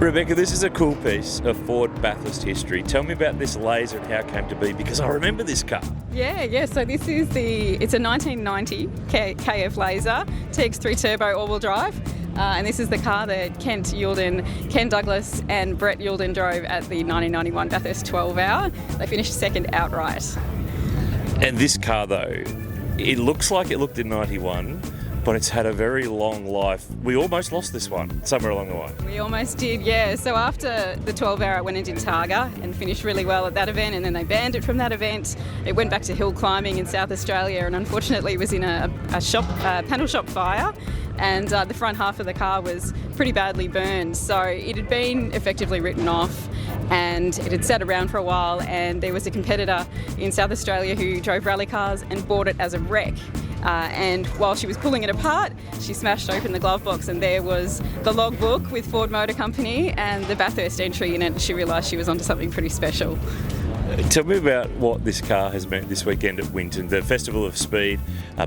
Rebecca, this is a cool piece of Ford Bathurst history. Tell me about this laser and how it came to be, because I remember this car. Yeah. So this is it's a 1990 KF Laser TX3 Turbo all-wheel drive. And this is the car that Ken Douglas and Brett Youlden drove at the 1991 Bathurst 12 Hour. They finished second outright. And this car, though, it looks like it looked in 91, but it's had a very long life. We almost lost this one somewhere along the way. We almost did, yeah. So after the 12 Hour, it went and did Targa and finished really well at that event, and then they banned it from that event. It went back to hill climbing in South Australia, and unfortunately was in a panel shop fire, and the front half of the car was pretty badly burned. So it had been effectively written off, and it had sat around for a while, and there was a competitor in South Australia who drove rally cars and bought it as a wreck. And while she was pulling it apart, she smashed open the glove box, and there was the logbook with Ford Motor Company and the Bathurst entry in it. She realised she was onto something pretty special. Tell me about what this car has meant this weekend at Winton, the Festival of Speed,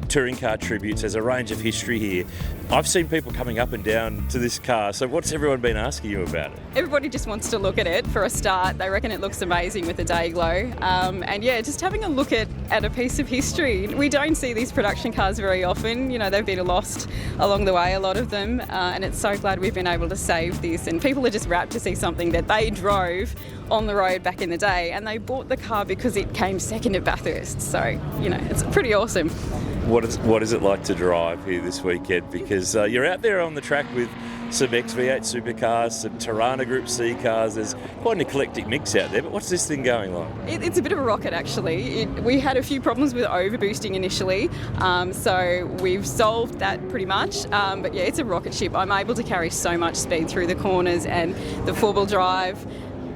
touring car tributes. There's a range of history here. I've seen people coming up and down to this car, so what's everyone been asking you about it? Everybody just wants to look at it for a start. They reckon it looks amazing with the day glow. And yeah, just having a look at a piece of history. We don't see these production cars very often. You know, they've been lost along the way, a lot of them, and it's so glad we've been able to save this. And people are just rapt to see something that they drove on the road back in the day, and they bought the car because it came second at Bathurst. So, you know, it's pretty awesome. What is it like to drive here this weekend? Because you're out there on the track with some XV8 supercars, some Tirana Group C cars. There's quite an eclectic mix out there, but what's this thing going like? It's a bit of a rocket, actually. We had a few problems with overboosting initially, so we've solved that pretty much. But yeah, it's a rocket ship. I'm able to carry so much speed through the corners, and the four-wheel drive.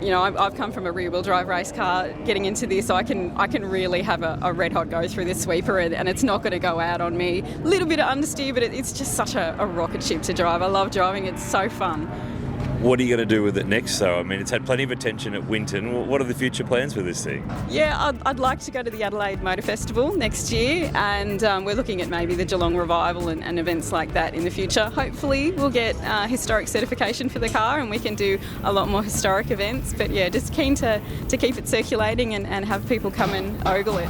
You know, I've come from a rear-wheel drive race car. Getting into this, I can really have a red-hot go through this sweeper, and it's not going to go out on me. A little bit of understeer, but it's just such a rocket ship to drive. I love driving. It's so fun. What are you going to do with it next, though? I mean, it's had plenty of attention at Winton. What are the future plans for this thing? Yeah, I'd like to go to the Adelaide Motor Festival next year, and we're looking at maybe the Geelong Revival and events like that in the future. Hopefully we'll get historic certification for the car, and we can do a lot more historic events. But yeah, just keen to keep it circulating and have people come and ogle it.